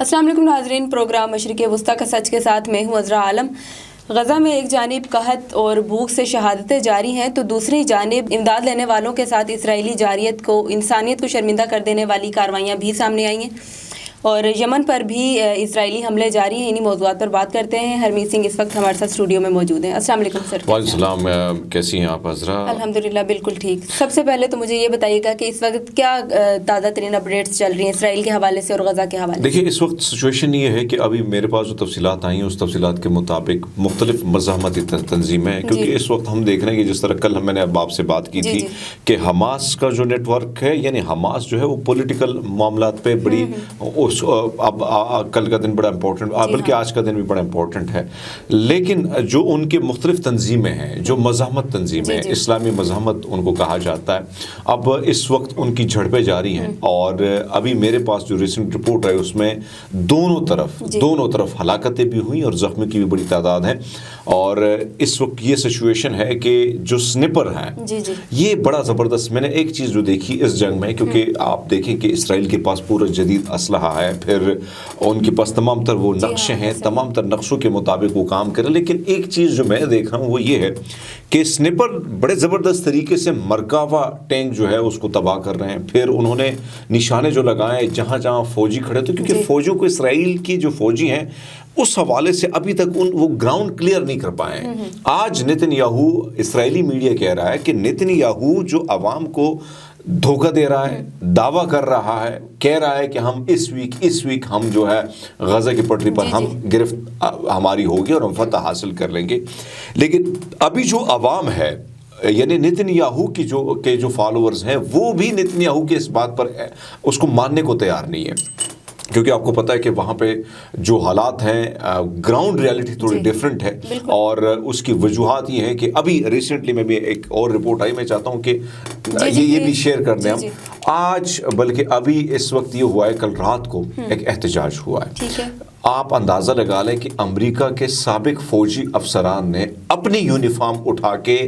السلام علیکم ناظرین، پروگرام مشرق وسطیٰ کا سچ کے ساتھ میں ہوں عذرا عالم۔ غزہ میں ایک جانب قحط اور بھوک سے شہادتیں جاری ہیں تو دوسری جانب امداد لینے والوں کے ساتھ اسرائیلی جارحیت کو، انسانیت کو شرمندہ کر دینے والی کارروائیاں بھی سامنے آئی ہیں، اور یمن پر بھی اسرائیلی حملے جاری ہیں۔ انہی موضوعات پر بات کرتے ہیں۔ ہرمیت سنگھ اس وقت ہمارے ساتھ اسٹوڈیو میں موجود ہیں۔ السلام علیکم سر۔ وعلیکم السلام، کیسی ہیں آپ عذرا؟ الحمدللہ بالکل ٹھیک۔ سب سے پہلے تو مجھے یہ بتائیے گا کہ اس وقت کیا تازہ ترین اپڈیٹس چل رہی ہیں اسرائیل کے حوالے سے اور غزہ کے حوالے سے؟ دیکھیے، اس وقت سچویشن یہ ہے کہ ابھی میرے پاس جو تفصیلات آئی ہیں اس تفصیلات کے مطابق مختلف مزاحمتی تنظیمیں ہیں، کیونکہ اس وقت ہم دیکھ رہے ہیں کہ جس طرح کل میں نے اب آپ سے بات کی تھی کہ حماس کا جو نیٹ ورک ہے، یعنی حماس جو ہے وہ پولیٹیکل معاملات پہ بڑی اب کل کا دن بڑا امپورٹنٹ، بلکہ آج کا دن بھی بڑا امپورٹنٹ ہے، لیکن جو ان کے مختلف تنظیمیں ہیں، جو مزاحمت تنظیمیں ہیں، اسلامی مزاحمت ان کو کہا جاتا ہے، اب اس وقت ان کی جھڑپیں جاری ہیں، اور ابھی میرے پاس جو ریسنٹ رپورٹ ہے اس میں دونوں طرف ہلاکتیں بھی ہوئیں اور زخمی کی بھی بڑی تعداد ہے، اور اس وقت یہ سچویشن ہے کہ جو سنیپر ہیں یہ بڑا زبردست، میں نے ایک چیز جو دیکھی اس جنگ میں، کیونکہ آپ دیکھیں کہ اسرائیل کے پاس پورا جدید اسلحہ ہے، پھر ان کے پاس تمام تر وہ نقشے ہیں، تمام تر نقشوں کے مطابق وہ کام کریں، لیکن ایک چیز جو میں دیکھ رہا ہوں وہ یہ ہے کہ سنیپر بڑے زبردست طریقے سے مرکاوا ٹینک جو ہے اس کو تباہ کر رہے ہیں، پھر انہوں نے نشانے جو لگائے جہاں جہاں فوجی کھڑے تھے، کیونکہ فوجوں کو، اسرائیل کی جو فوجی ہیں اس حوالے سے ابھی تک وہ گراؤنڈ کلیئر نہیں کر پائے ہیں۔ آج نتن یاہو، اسرائیلی میڈیا کہہ رہا ہے کہ نتن یاہو جو عوام کو دھوکہ دے رہا ہے، دعویٰ کر رہا ہے، کہہ رہا ہے کہ ہم اس ویک ہم جو ہے غزہ کی پٹری پر ہم گرفت ہماری ہوگی اور ہم فتح حاصل کر لیں گے، لیکن ابھی جو عوام ہے، یعنی نتن یاہو کی جو فالوورز ہیں، وہ بھی نتن یاہو کے اس بات پر اس کو ماننے کو تیار نہیں ہے، کیونکہ آپ کو پتہ ہے کہ وہاں پہ جو حالات ہیں، گراؤنڈ ریالٹی تھوڑی ڈیفرنٹ ہے، اور اس کی وجوہات یہ ہیں کہ ابھی ریسنٹلی میں بھی ایک اور رپورٹ آئی، میں چاہتا ہوں کہ یہ بھی شیئر کر دیں ہم آج، بلکہ ابھی اس وقت یہ ہوا ہے، کل رات کو ایک احتجاج ہوا ہے۔ آپ اندازہ لگا لیں کہ امریکہ کے سابق فوجی افسران نے اپنی یونیفارم اٹھا کے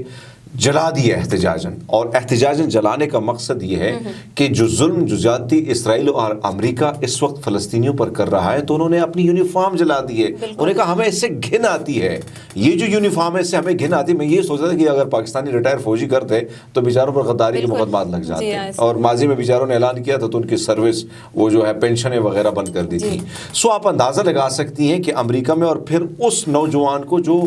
جلا دیا احتجاجاً، اور احتجاجاً جلانے کا مقصد یہ ہے کہ جو ظلم، جو زیادتی اسرائیل اور امریکہ اس وقت فلسطینیوں پر کر رہا ہے، تو انہوں نے اپنی یونیفارم جلا دی ہے۔ انہوں نے کہا ہمیں اس سے گھن آتی ہے، یہ جو یونیفارم ہے اس سے ہمیں گھن آتی ہے۔ میں یہ سوچا تھا کہ اگر پاکستانی ریٹائر فوجی کرتے تو بیچاروں پر غداری کے مقدمات لگ جاتے، اور ماضی میں بیچاروں نے اعلان کیا تھا تو ان کی سروس، وہ جو ہے پینشنیں وغیرہ بند کر دی تھی۔ سو آپ اندازہ لگا سکتی ہیں کہ امریکہ میں، اور پھر اس نوجوان کو جو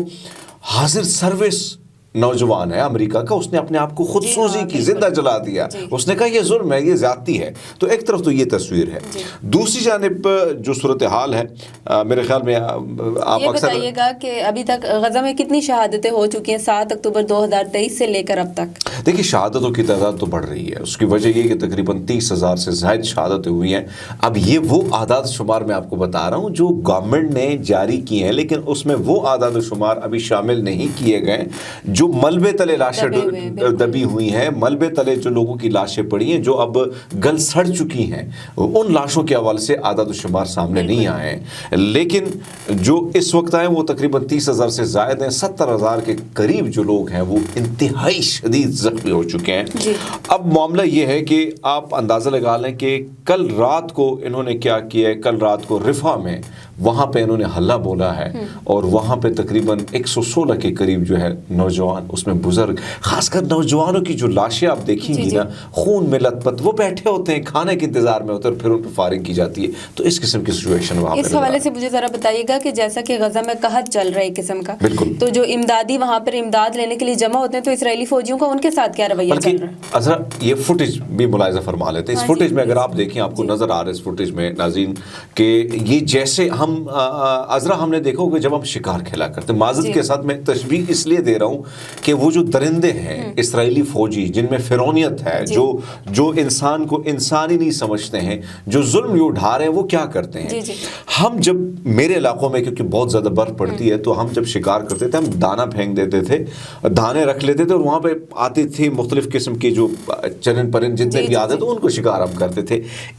حاضر سروس نوجوان ہے امریکہ کا، اس نے اپنے آپ کو خود سوزی کی، زندہ جلا دیا۔ اس نے کہا یہ ظلم ہے، یہ زیادتی ہے۔ تو ایک طرف تو یہ تصویر ہے، دوسری جانب جو صورتحال ہے، میرے خیال میں آپ یہ بتائیے گا کہ ابھی تک غزہ میں کتنی شہادتیں ہو چکی ہیں 7 اکتوبر 2023 سے لے کر اب تک؟ دیکھیے، شہادتوں کی تعداد تو بڑھ رہی ہے، اس کی وجہ یہ کہ تقریباً 30,000 سے زائد شہادتیں ہوئی ہیں۔ اب یہ وہ اعداد شمار میں آپ کو بتا رہا ہوں جو گورنمنٹ نے جاری کی ہیں، لیکن اس میں وہ اعداد و شمار ابھی شامل نہیں کیے گئے جو ملبے تلے لاشیں دبی ہوئی ہیں، ملبے تلے جو لوگوں کی لاشیں پڑی ہیں، جو اب گل سڑ چکی ہیں، ان لاشوں کے حوالے سے اعداد و شمار سامنے نہیں آئے ہیں، لیکن جو اس وقت آئے وہ تقریباً 30,000 سے زائد ہیں۔ 70,000 کے قریب جو لوگ ہیں وہ انتہائی شدید زخمی ہو چکے ہیں۔ اب معاملہ یہ ہے کہ آپ اندازہ لگا لیں کہ کل رات کو انہوں نے کیا کیا ہے۔ کل رات کو رفح میں وہاں پہ انہوں نے حلہ بولا ہے، اور وہاں پہ تقریباً 116 کے قریب جو ہے نوجوان، اس میں بزرگ، خاص کر نوجوانوں کی جو لاشیں آپ دیکھیں گی نا، خون میں لت پت، وہ بیٹھے ہوتے ہیں، کھانے کے انتظار میں ہوتے ہیں، اور پھر ان پہ فائرنگ کی جاتی ہے۔ تو اس قسم کی سچویشن وہاں پہ اس حوالے سے مجھے ذرا بتائیے گا کہ جیسا کہ غزہ میں قحط چل رہا ہے ایک قسم کا، تو جو امدادی وہاں پر امداد لینے کے لیے جمع ہوتے ہیں، تو اسرائیلی فوجیوں کا ان کے ساتھ کیا رویہ چل رہا ہے؟ اذرا یہ فوٹیج بھی ملاحظہ فرما لیتے ہیں۔ اس فوٹیج میں اگر آپ دیکھیں، آپ کو نظر آ رہا ہے اس فوٹیج میں ناظرین کہ یہ جیسے ہم نے دیکھا ہوگا جب ہم شکار کھیلا کرتے، معذرت کے ساتھ میں تشبیہ اس لیے دے رہا ہوں کہ وہ جو درندے ہیں اسرائیلی فوجی، جن میں فرعونیت ہے، جو انسان کو انسان ہی نہیں سمجھتے ہیں، جو ظلم یہ اٹھا رہے ہیں، وہ کیا کرتے ہیں؟ ہم جب میرے علاقوں میں کیونکہ بہت زیادہ برف پڑتی ہے، تو ہم جب شکار کرتے تھے، ہم دانا پھینک دیتے تھے، دانے رکھ لیتے تھے، اور وہاں پہ آتی تھی مختلف قسم کے جو چرند پرند جتنے بھی آتے تھے، ان کو شکار ہم کرتے تھے۔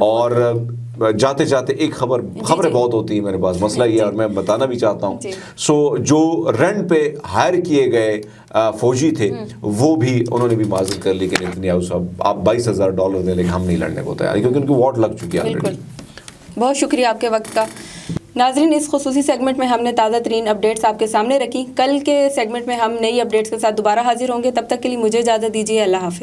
اور جاتے جاتے ایک خبریں بہت ہوتی ہیں میرے پاس، مسئلہ یہ ہے اور میں بتانا بھی چاہتا ہوں. سو جو رینٹ پہ ہائر کیے گئے فوجی تھے وہ بھی انہوں نے بھی معذرت کر لی کہ نیتنیاہو صاحب آپ $22,000 دیں لیکن ہم نہیں لڑنے کو تیار، کیونکہ ان کی واٹ لگ چکی ہے آلریڈی. بہت شکریہ آپ کے وقت کا. ناظرین، اس خصوصی سیگمنٹ میں ہم نے تازہ ترین اپڈیٹس آپ کے سامنے رکھی. کل کے سیگمنٹ میں ہم نئی اپڈیٹس کے ساتھ دوبارہ حاضر ہوں گے. تب تک کے لیے مجھے اجازت دیجیے. اللہ حافظ.